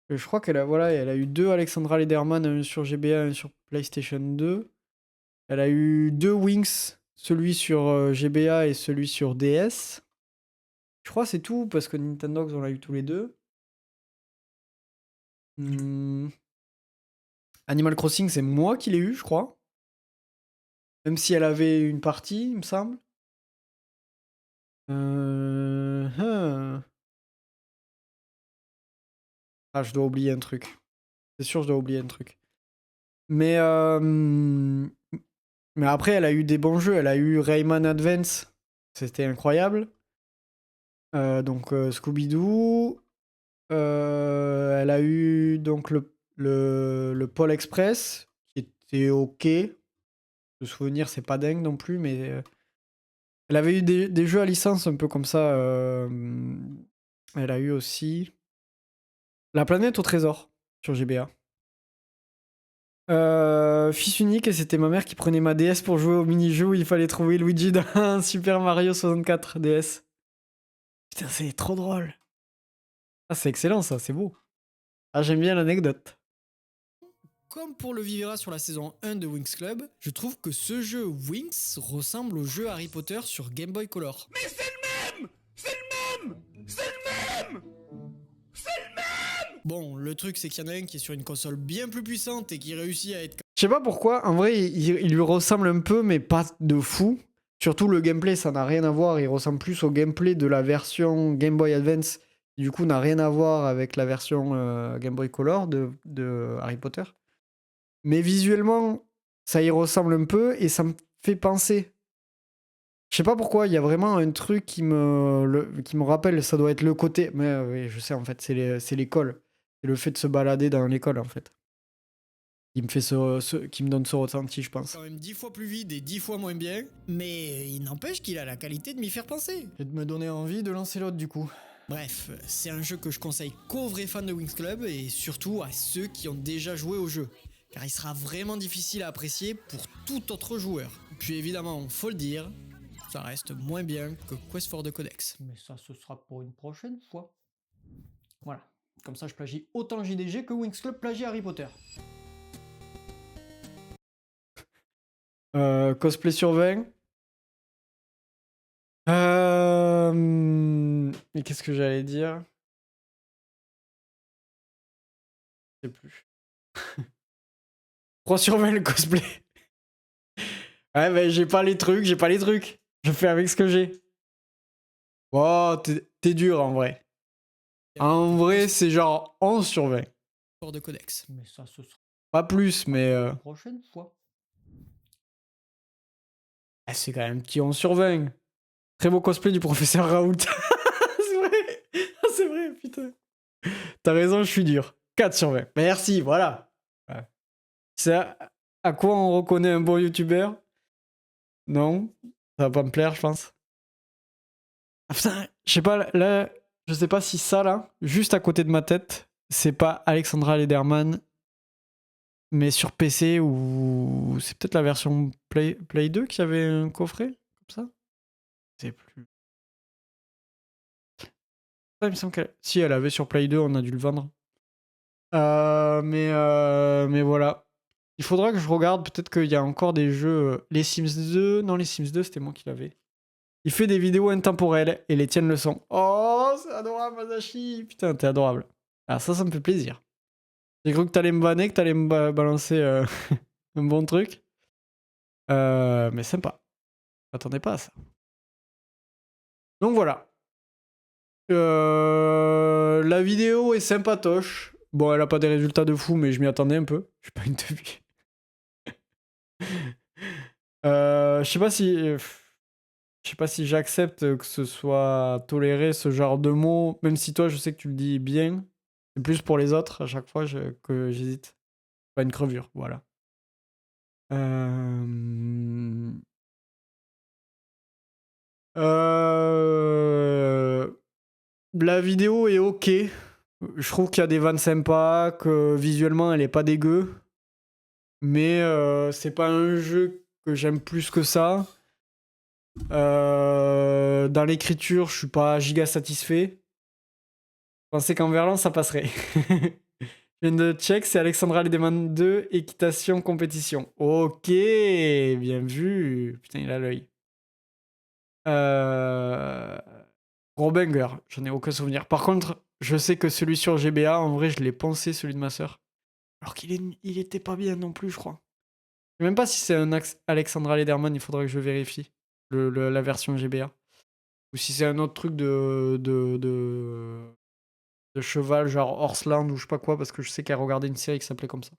Je crois qu'elle a, voilà, elle a eu 2 Alexandra Lederman, un sur GBA, un sur PlayStation 2. Elle a eu 2 Winx, celui sur GBA et celui sur DS. Je crois que c'est tout, parce que Nintendogs, on l'a eu tous les deux. Animal Crossing, c'est moi qui l'ai eu, je crois. Même si elle avait une partie, il me semble. Ah, je dois oublier un truc. C'est sûr, je dois oublier un truc. Mais après, elle a eu des bons jeux. Elle a eu Rayman Advance. C'était incroyable. Donc Scooby-Doo. Elle a eu donc le Pôle Express, qui était ok. Le souvenir, c'est pas dingue non plus, mais elle avait eu des jeux à licence un peu comme ça. Elle a eu aussi La planète au trésor sur GBA. Fils unique, et c'était ma mère qui prenait ma DS pour jouer au mini-jeu où il fallait trouver Luigi dans Super Mario 64 DS. Putain, c'est trop drôle. Ah, c'est excellent ça, c'est beau. Ah, j'aime bien l'anecdote. Comme pour le Vivera sur la saison 1 de Winx Club, je trouve que ce jeu Winx ressemble au jeu Harry Potter sur Game Boy Color. Mais c'est le même! C'est le même! C'est le même! C'est le même! Bon, le truc c'est qu'il y en a un qui est sur une console bien plus puissante et qui réussit à être... Je sais pas pourquoi, en vrai, il lui ressemble un peu, mais pas de fou. Surtout le gameplay, ça n'a rien à voir. Il ressemble plus au gameplay de la version Game Boy Advance, qui du coup n'a rien à voir avec la version Game Boy Color de Harry Potter. Mais visuellement, ça y ressemble un peu et ça me fait penser. Je sais pas pourquoi, il y a vraiment un truc qui me rappelle, ça doit être le côté. Mais oui, je sais en fait, c'est l'école. C'est le fait de se balader dans l'école en fait. Qui me fait qui me donne ce ressenti, je pense. quand même 10 fois plus vide et 10 fois moins bien, mais il n'empêche qu'il a la qualité de m'y faire penser. Et de me donner envie de lancer l'autre du coup. Bref, c'est un jeu que je conseille qu'aux vrais fans de Winx Club et surtout à ceux qui ont déjà joué au jeu, car il sera vraiment difficile à apprécier pour tout autre joueur. Puis évidemment, faut le dire, ça reste moins bien que Quest for the Codex. Mais ça, ce sera pour une prochaine fois. Voilà. Comme ça, je plagie autant JDG que Winx Club plagie Harry Potter. Cosplay sur 20. Mais qu'est-ce que j'allais dire? Je sais plus. 3 sur 20 le cosplay. Ouais, mais j'ai pas les trucs. Je fais avec ce que j'ai. Oh, t'es dur en vrai. En vrai, c'est genre 11 sur 20. Sport de codex. Mais ça, ce sera Pas plus, mais la prochaine fois. c'est quand même un petit 11 sur 20. Très beau cosplay du professeur Raoult. C'est vrai. Ah, c'est vrai, putain. T'as raison, je suis dur. 4 sur 20. Merci, voilà. Ouais. C'est à quoi on reconnaît un bon youtubeur? Non, ça va pas me plaire, je pense. Ah, putain, je sais pas, là, je sais pas si ça, là, juste à côté de ma tête, c'est pas Alexandra Lederman, mais sur PC ou c'est peut-être la version Play 2 qui avait un coffret comme ça? Je sais plus. Ah, il me semble qu'elle... Si, elle avait sur Play 2, on a dû le vendre. Mais voilà. Il faudra que je regarde, peut-être qu'il y a encore des jeux... Les Sims 2... Non, les Sims 2, c'était moi qui l'avais. Il fait des vidéos intemporelles et les tiennes le sont. Oh, c'est adorable, Masashi. Putain, t'es adorable. Ah, ça me fait plaisir. J'ai cru que t'allais me banner, que t'allais me balancer un bon truc. Mais sympa. J'attendais pas à ça. Donc voilà. La vidéo est sympatoche. Bon, elle a pas des résultats de fou, mais je m'y attendais un peu. Je suis pas une teubie. Je sais pas si... Je sais pas si j'accepte que ce soit toléré ce genre de mots, même si toi je sais que tu le dis bien. C'est plus pour les autres à chaque fois que j'hésite. Pas une crevure, voilà. La vidéo est ok. Je trouve qu'il y a des vannes sympas, que visuellement elle est pas dégueu. Mais c'est pas un jeu que j'aime plus que ça. Dans l'écriture, je suis pas giga satisfait. Je pensais qu'en verlan ça passerait. Je viens de check, c'est Alexandra Lederman 2, équitation, compétition. Ok, bien vu. Putain, il a l'œil. Gros banger, j'en ai aucun souvenir. Par contre, je sais que celui sur GBA, en vrai, je l'ai poncé, celui de ma soeur. Alors il était pas bien non plus, je crois. Je sais même pas si c'est un Alexandra Lederman, il faudra que je vérifie la version GBA. Ou si c'est un autre truc de cheval, genre Horseland ou je sais pas quoi, parce que je sais qu'elle regardait une série qui s'appelait comme ça.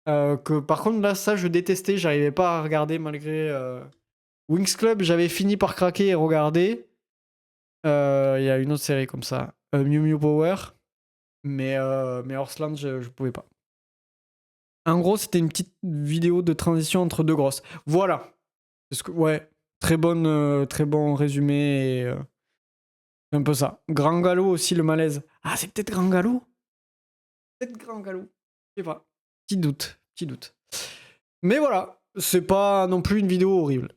Par contre, là, ça, je détestais, j'arrivais pas à regarder malgré. Wings Club, j'avais fini par craquer et regarder. Il y a une autre série comme ça, Mew Mew Power. Mais Horseland, je pouvais pas. En gros, c'était une petite vidéo de transition entre deux grosses. Voilà. Parce que, ouais, très bon résumé. Et, un peu ça. Grand Galop aussi, le malaise. Ah, c'est peut-être Grand Galop? Peut-être Grand Galop. Je sais pas. Petit doute. Petit doute. Mais voilà. C'est pas non plus une vidéo horrible.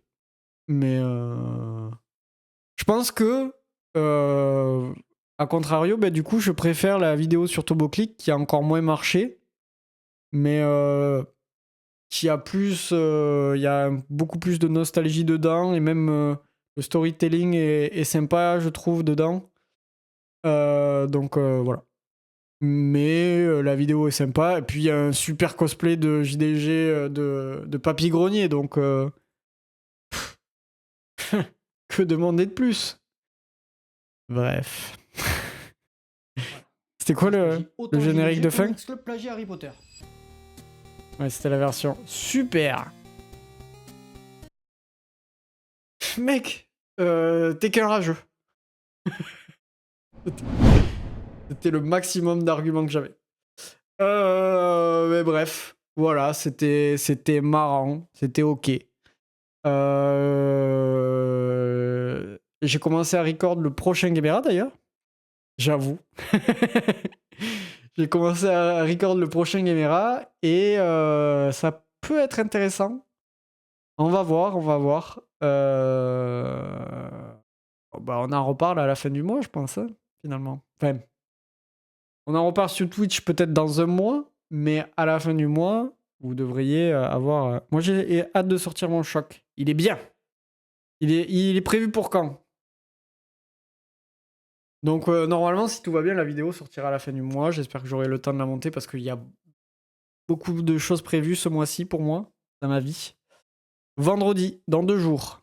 Mais je pense que à contrario, bah, du coup, je préfère la vidéo sur TurboClick qui a encore moins marché, mais qui a plus, il y a beaucoup plus de nostalgie dedans et même le storytelling est sympa, je trouve, dedans. Donc voilà. Mais la vidéo est sympa et puis il y a un super cosplay de JDG de Papy Grenier, donc que demander de plus? Bref. C'était quoi le générique de fin? Wings Club plagiat Harry Potter. Ouais, c'était la version. Super! Mec, t'es qu'un rageux. C'était le maximum d'arguments que j'avais. Mais bref, voilà, c'était marrant, c'était ok. J'ai commencé à record le prochain Gamera d'ailleurs. J'avoue. J'ai commencé à record le prochain Gamera et ça peut être intéressant. On va voir, on va voir. Bah, on en reparle à la fin du mois, je pense, hein, finalement. Enfin, on en reparle sur Twitch peut-être dans un mois, mais à la fin du mois, vous devriez avoir... Moi, j'ai hâte de sortir mon choc. Il est bien. Il est prévu pour quand? Donc, normalement, si tout va bien, la vidéo sortira à la fin du mois. J'espère que j'aurai le temps de la monter parce qu'il y a beaucoup de choses prévues ce mois-ci pour moi, dans ma vie. Vendredi, dans 2 jours.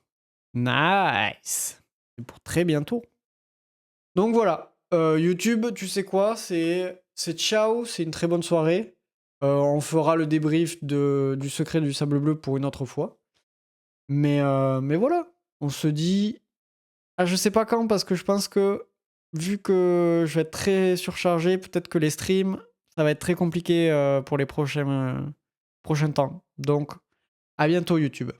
Nice. C'est pour très bientôt. Donc voilà. YouTube, tu sais quoi? C'est ciao. C'est une très bonne soirée. On fera le débrief du secret du sable bleu pour une autre fois. Mais voilà. On se dit. Ah, je sais pas quand, parce que je pense que vu que je vais être très surchargé, peut-être que les streams, ça va être très compliqué pour les prochains temps. Donc, à bientôt YouTube.